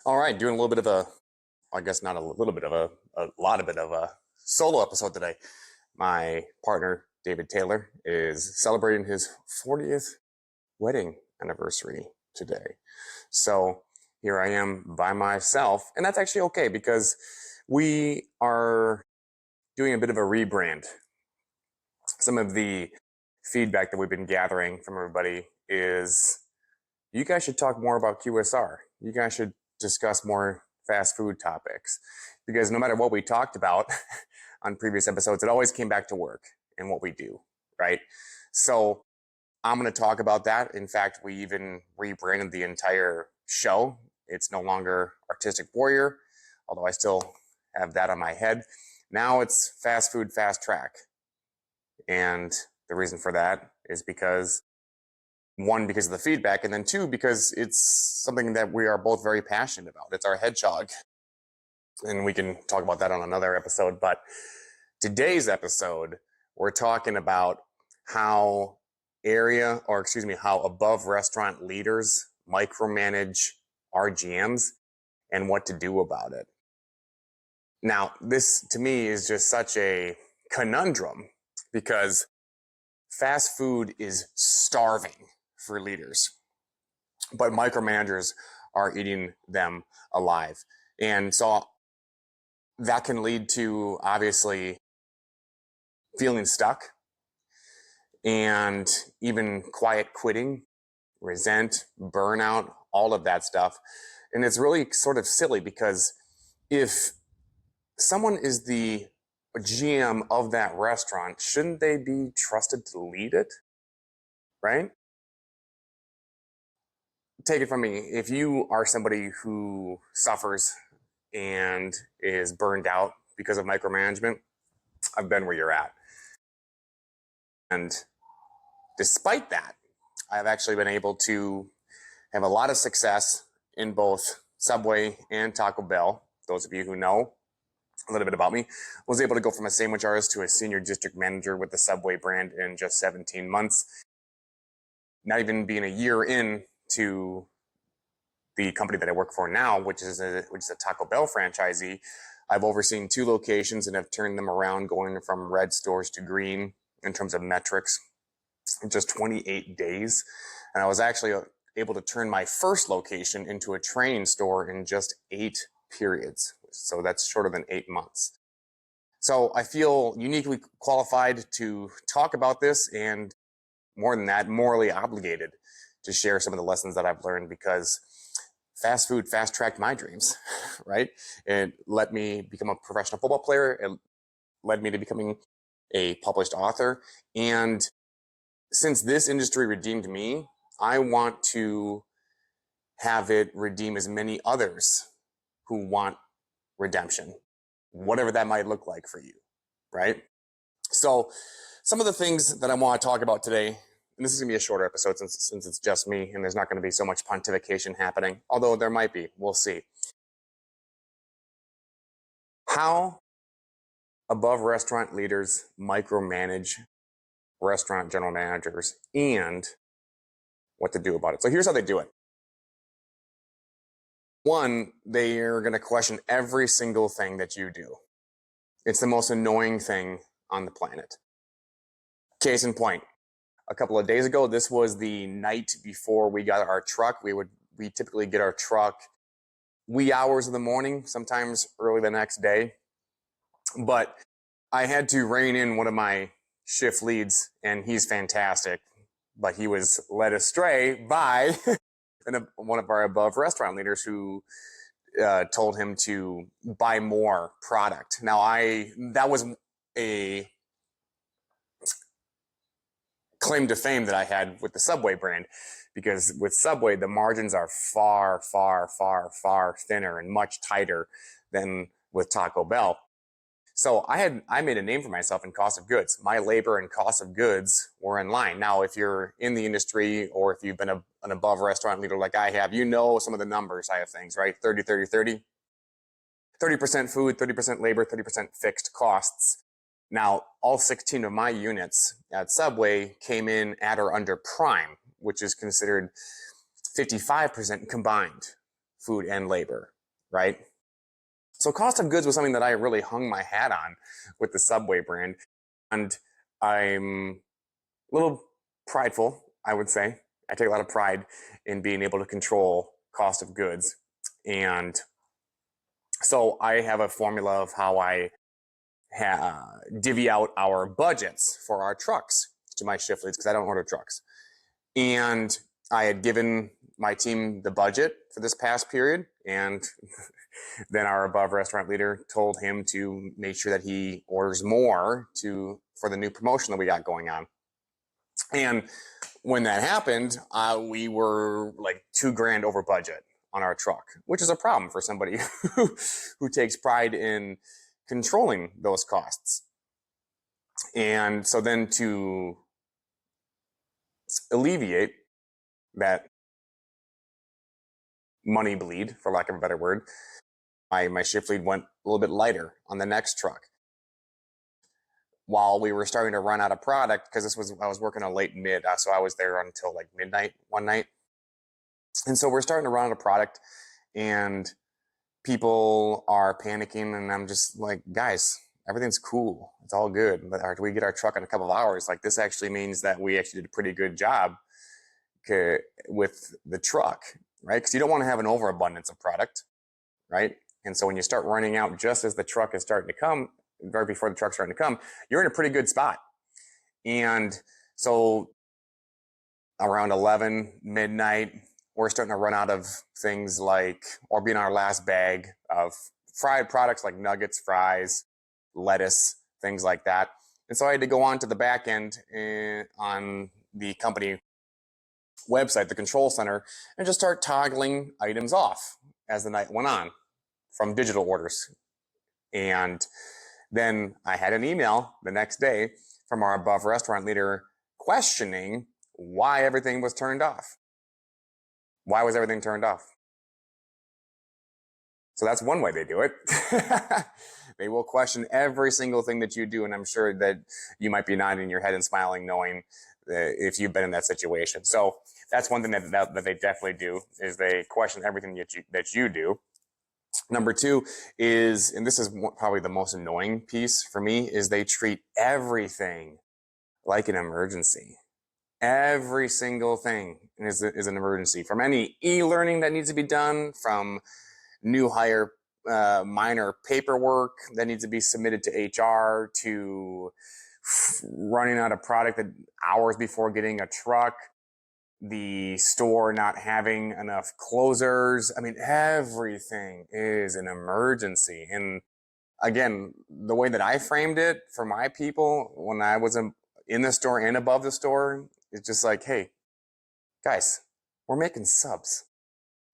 All right, doing a little bit of a, I guess not a little bit of a lot of it of a solo episode today. My partner, David Taylor, is celebrating his 40th wedding anniversary today. So here I am by myself, and that's actually okay because we are doing a bit of a rebrand. Some of the feedback that we've been gathering from everybody is you guys should talk more about QSR. You guys should discuss more fast food topics because no matter what we talked about on previous episodes, it always came back to work and what we do, right? So I'm going to talk about that. In fact, we even rebranded the entire show. It's no longer Artistic Warrior, although I still have that on my head. Now it's Fast Food Fast Track. And the reason for that is because one, because of the feedback, and then two, because it's something that we are both very passionate about. It's our hedgehog. And we can talk about that on another episode. But today's episode, we're talking about how how above restaurant leaders micromanage RGMs and what to do about it. Now, this to me is just such a conundrum because fast food is starving for leaders, but micromanagers are eating them alive. And so that can lead to obviously feeling stuck and even quiet quitting, resent, burnout, all of that stuff. And it's really sort of silly because if someone is the GM of that restaurant, shouldn't they be trusted to lead it? Right? Take it from me. If you are somebody who suffers and is burned out because of micromanagement, I've been where you're at. And despite that, I've actually been able to have a lot of success in both Subway and Taco Bell. Those of you who know a little bit about me, was able to go from a sandwich artist to a senior district manager with the Subway brand in just 17 months. Not even being a year in to the company that I work for now, which is a Taco Bell franchisee, I've overseen 2 locations and have turned them around, going from red stores to green in terms of metrics in just 28 days. And I was actually able to turn my first location into a training store in just 8 periods. So that's shorter than 8 months. So I feel uniquely qualified to talk about this, and more than that, morally obligated to share some of the lessons that I've learned because fast food fast-tracked my dreams, right? It let me become a professional football player. It led me to becoming a published author. And since this industry redeemed me, I want to have it redeem as many others who want redemption, whatever that might look like for you, right? So some of the things that I want to talk about today, and this is going to be a shorter episode since it's just me and there's not going to be so much pontification happening, although there might be, we'll see. How above restaurant leaders micromanage restaurant general managers and what to do about it. So here's how they do it. One, they are going to question every single thing that you do. It's the most annoying thing on the planet. Case in point, a couple of days ago, this was the night before we got our truck. We typically get our truck wee hours of the morning, sometimes early the next day. But I had to rein in one of my shift leads, and he's fantastic. But he was led astray by one of our above restaurant leaders who told him to buy more product. Now, that was a claim to fame that I had with the Subway brand, because with Subway, the margins are far, far, far, far thinner and much tighter than with Taco Bell. So I made a name for myself in cost of goods. My labor and cost of goods were in line. Now, if you're in the industry or if you've been an above restaurant leader like I have, you know some of the numbers I have things, right? 30, 30, 30. 30% food, 30% labor, 30% fixed costs. Now, all 16 of my units at Subway came in at or under prime, which is considered 55% combined food and labor. right? So cost of goods was something that I really hung my hat on with the Subway brand. And I'm a little prideful, I would say. I take a lot of pride in being able to control cost of goods. And so I have a formula of how I divvy out our budgets for our trucks to my shift leads, because I don't order trucks. And I had given my team the budget for this past period, and then our above restaurant leader told him to make sure that he orders more for the new promotion that we got going on. And when that happened, we were like $2,000 over budget on our truck, which is a problem for somebody who takes pride in controlling those costs. And so then to alleviate that money bleed, for lack of a better word, my shift lead went a little bit lighter on the next truck. While we were starting to run out of product, because I was working a late mid, so I was there until like midnight one night. And so we're starting to run out of product, and people are panicking, and I'm just like, guys, everything's cool. It's all good. But we get our truck in a couple of hours. Like, this actually means that we actually did a pretty good job with the truck, right? Because you don't want to have an overabundance of product, right? And so when you start running out just as the truck is starting to come, right before the truck's starting to come, you're in a pretty good spot. And so around 11, midnight, we're starting to run out of things like, or be in our last bag of fried products like nuggets, fries, lettuce, things like that. And so I had to go on to the back end on the company website, the control center, and just start toggling items off as the night went on from digital orders. And then I had an email the next day from our above restaurant leader questioning why everything was turned off. Why was everything turned off? So that's one way they do it. They will question every single thing that you do, and I'm sure that you might be nodding your head and smiling, knowing if you've been in that situation. So that's one thing that they definitely do, is they question everything that you do. Number two is, and this is probably the most annoying piece for me, is they treat everything like an emergency. Every single thing is an emergency. From any e-learning that needs to be done, from new hire minor paperwork that needs to be submitted to HR, to running out of product hours before getting a truck, the store not having enough closers. I mean, everything is an emergency. And again, the way that I framed it for my people when I was in the store and above the store, it's just like, hey, guys, we're making subs,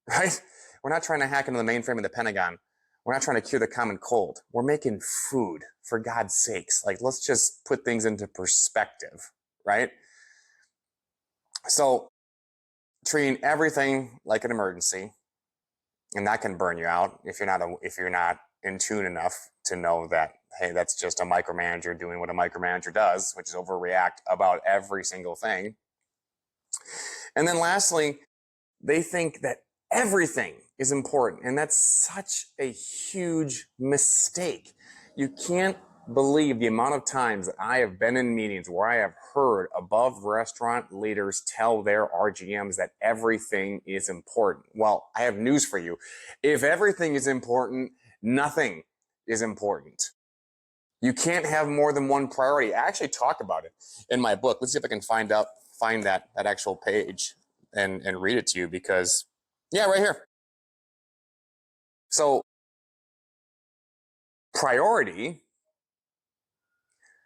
right? We're not trying to hack into the mainframe of the Pentagon. We're not trying to cure the common cold. We're making food, for God's sakes. Like, let's just put things into perspective, right? So treating everything like an emergency, and that can burn you out if you're not in tune enough to know that, hey, that's just a micromanager doing what a micromanager does, which is overreact about every single thing. And then lastly, they think that everything is important, and that's such a huge mistake. You can't believe the amount of times that I have been in meetings where I have heard above restaurant leaders tell their RGMs that everything is important. Well, I have news for you. If everything is important, nothing is important. You can't have more than one priority. I actually talk about it in my book. Let's see if I can find that actual page and read it to you, because, yeah, right here. So priority,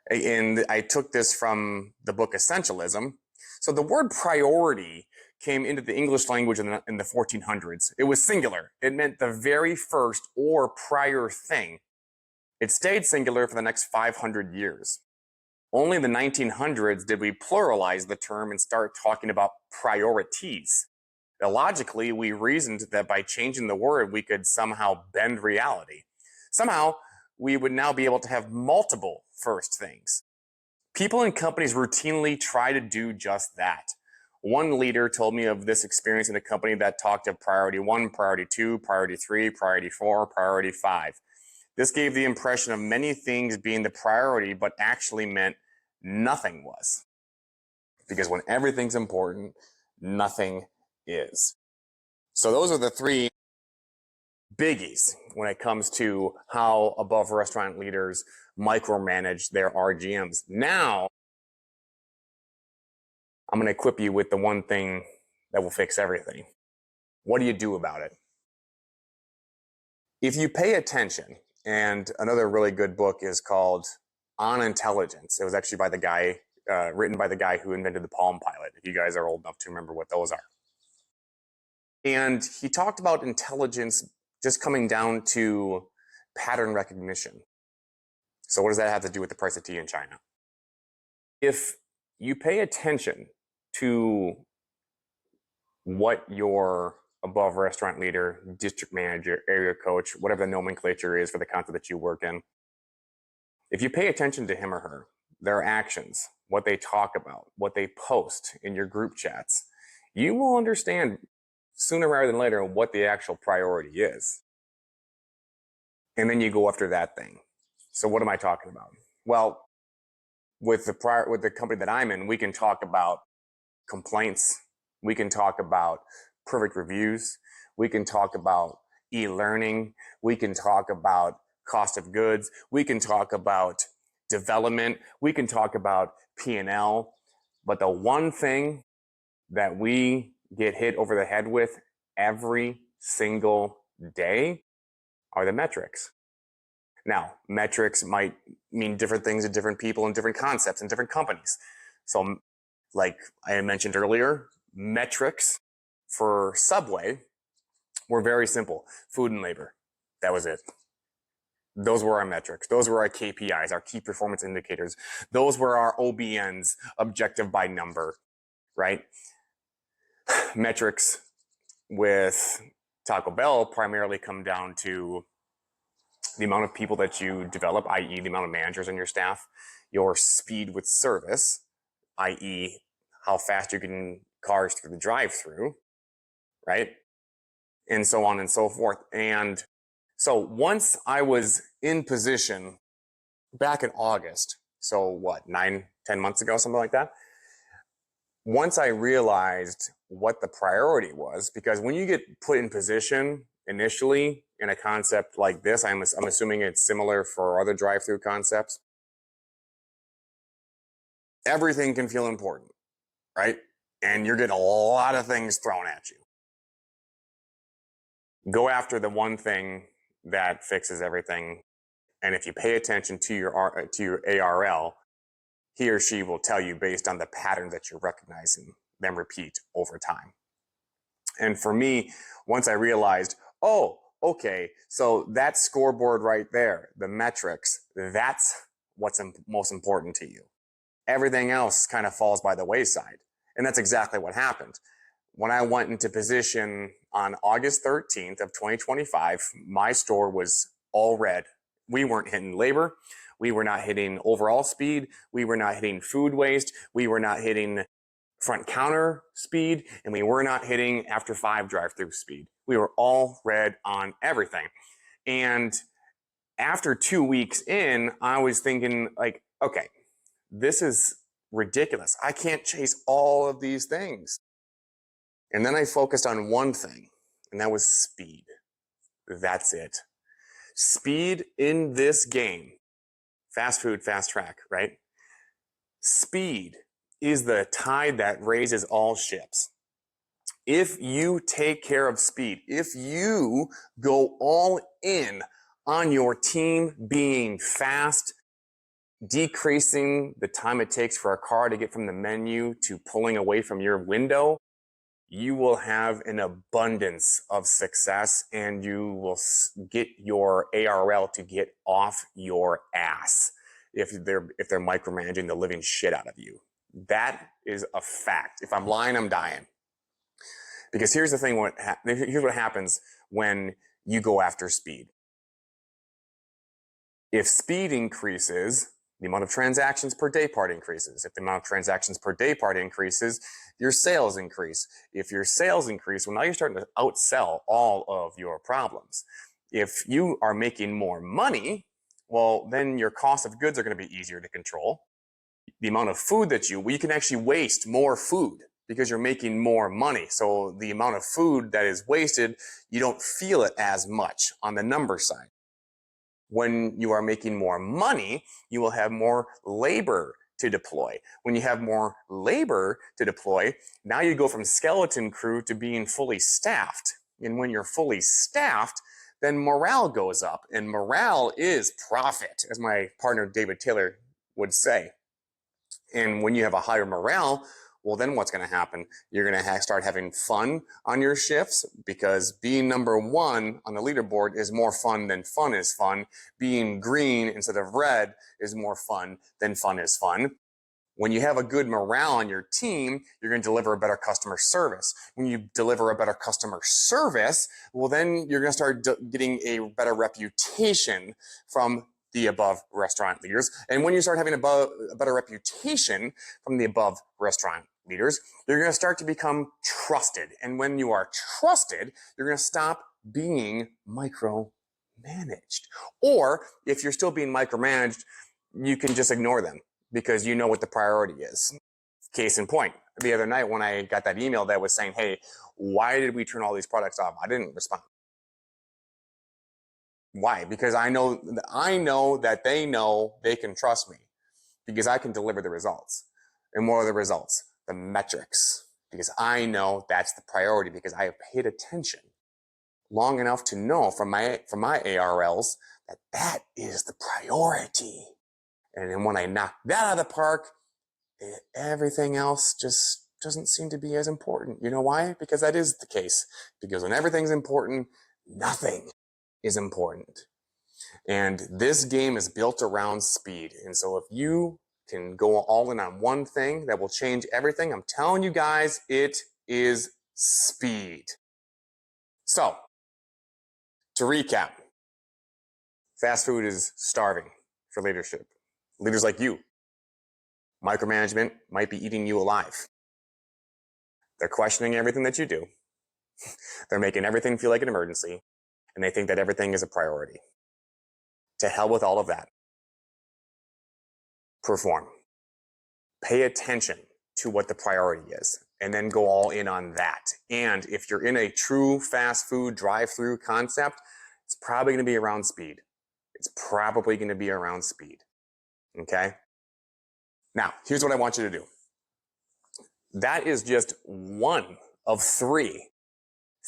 and I took this from the book Essentialism. So the word priority came into the English language in the 1400s. It was singular. It meant the very first or prior thing. It stayed singular for the next 500 years. Only in the 1900s did we pluralize the term and start talking about priorities. Illogically, we reasoned that by changing the word, we could somehow bend reality. Somehow, we would now be able to have multiple first things. People and companies routinely try to do just that. One leader told me of this experience in a company that talked of priority 1, priority 2, priority 3, priority 4, priority 5. This gave the impression of many things being the priority, but actually meant nothing was. Because when everything's important, nothing is. So those are the 3 biggies when it comes to how above restaurant leaders micromanage their RGMs. Now, I'm going to equip you with the one thing that will fix everything. What do you do about it? If you pay attention, and another really good book is called On Intelligence. It was actually by the guy, written by the guy who invented the Palm Pilot, if you guys are old enough to remember what those are. And he talked about intelligence just coming down to pattern recognition. So what does that have to do with the price of tea in China? If you pay attention to what your above restaurant leader, district manager, area coach, whatever the nomenclature is for the content that you work in, if you pay attention to him or her, their actions, what they talk about, what they post in your group chats, you will understand sooner rather than later what the actual priority is. And then you go after that thing. So what am I talking about? Well, with the company that I'm in, we can talk about complaints. We can talk about perfect reviews. We can talk about e-learning. We can talk about cost of goods. We can talk about development. We can talk about P&L. But the one thing that we get hit over the head with every single day are the metrics. Now, metrics might mean different things to different people and different concepts and different companies. So like I mentioned earlier, metrics for Subway were very simple. Food and labor. That was it. Those were our metrics. Those were our KPIs, our key performance indicators. Those were our OBNs, objective by number, right? Metrics with Taco Bell primarily come down to the amount of people that you develop, i.e. the amount of managers on your staff, your speed with service, i.e. how fast you can cars through the drive-through, right? And so on and so forth. And so once I was in position back in August, so what, 9-10 months ago, something like that, once I realized what the priority was, because when you get put in position initially in a concept like this, I'm assuming it's similar for other drive-through concepts, everything can feel important, right? And you're getting a lot of things thrown at you. Go after the one thing that fixes everything. And if you pay attention to your ARL, he or she will tell you based on the pattern that you're recognizing them repeat over time. And for me, once I realized, oh, okay, so that scoreboard right there, the metrics, that's what's most important to you. Everything else kind of falls by the wayside. And that's exactly what happened. When I went into position on August 13th of 2025, my store was all red. We weren't hitting labor. We were not hitting overall speed. We were not hitting food waste. We were not hitting front counter speed. And we were not hitting after 5 drive-through speed. We were all red on everything. And after 2 weeks in, I was thinking like, okay, this is ridiculous. I can't chase all of these things. And then I focused on one thing, and that was speed. That's it. Speed in this game, fast food, fast track, right? Speed is the tide that raises all ships. If you take care of speed, if you go all in on your team being fast, decreasing the time it takes for a car to get from the menu to pulling away from your window, you will have an abundance of success and you will get your ARL to get off your ass if they're micromanaging the living shit out of you. That is a fact. If I'm lying, I'm dying. Because here's the thing, here's what happens when you go after speed. If speed increases, The amount of transactions per day part increases. If the amount of transactions per day part increases, your sales increase. If your sales increase, well, now you're starting to outsell all of your problems. If you are making more money, well, then your cost of goods are going to be easier to control. The amount of food that you can actually waste more food because you're making more money. So the amount of food that is wasted, you don't feel it as much on the number side. When you are making more money, you will have more labor to deploy. When you have more labor to deploy, now you go from skeleton crew to being fully staffed. And when you're fully staffed, then morale goes up. And morale is profit, as my partner David Taylor would say. And when you have a higher morale, well, then what's going to happen? You're going to start having fun on your shifts, because being number one on the leaderboard is more fun than fun is fun. Being green instead of red is more fun than fun is fun. When you have a good morale on your team, you're going to deliver a better customer service. When you deliver a better customer service, well, then you're going to start getting a better reputation from the above restaurant leaders. And when you start having a better reputation from the above restaurant leaders, you're going to start to become trusted. And when you are trusted, you're going to stop being micromanaged. Or if you're still being micromanaged, you can just ignore them because you know what the priority is. Case in point, the other night when I got that email that was saying, hey, why did we turn all these products off? I didn't respond. Why? Because I know that they know they can trust me because I can deliver the results. And what are the results? The metrics. Because I know that's the priority, because I have paid attention long enough to know from my ARLs that that is the priority. And then when I knock that out of the park, everything else just doesn't seem to be as important. You know why? Because that is the case. Because when everything's important, nothing is important. And this game is built around speed. And so if you can go all in on one thing that will change everything, I'm telling you guys, it is speed. So, to recap, fast food is starving for leadership. Leaders like you. Micromanagement might be eating you alive. They're questioning everything that you do. They're making everything feel like an emergency. And they think that everything is a priority. To hell with all of that. Perform. Pay attention to what the priority is, and then go all in on that. And if you're in a true fast food drive-through concept, it's probably going to be around speed. It's probably going to be around speed. Okay? Now, here's what I want you to do. That is just one of 3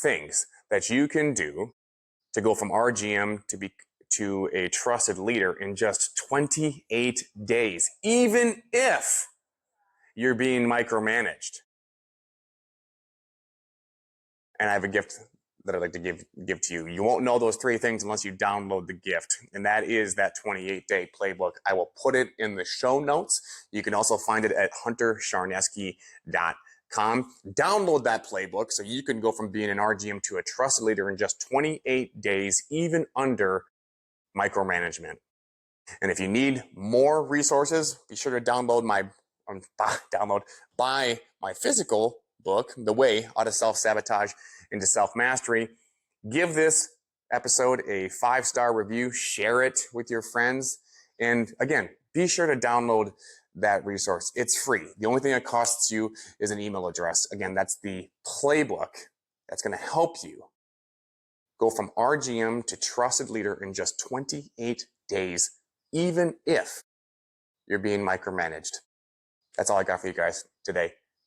things that you can do to go from RGM to a trusted leader in just 28 days, even if you're being micromanaged. And I have a gift that I'd like to give to you. You won't know those 3 things unless you download the gift, and that is that 28-day playbook. I will put it in the show notes. You can also find it at huntercharneski.com. Download that playbook so you can go from being an RGM to a trusted leader in just 28 days, even under micromanagement. And if you need more resources, be sure to buy my physical book, The Way Out of Self-Sabotage into Self-Mastery. Give this episode a 5-star review, share it with your friends, and again, be sure to download that resource. It's free. The only thing that costs you is an email address. Again, that's the playbook that's going to help you go from RGM to trusted leader in just 28 days, even if you're being micromanaged. That's all I got for you guys today.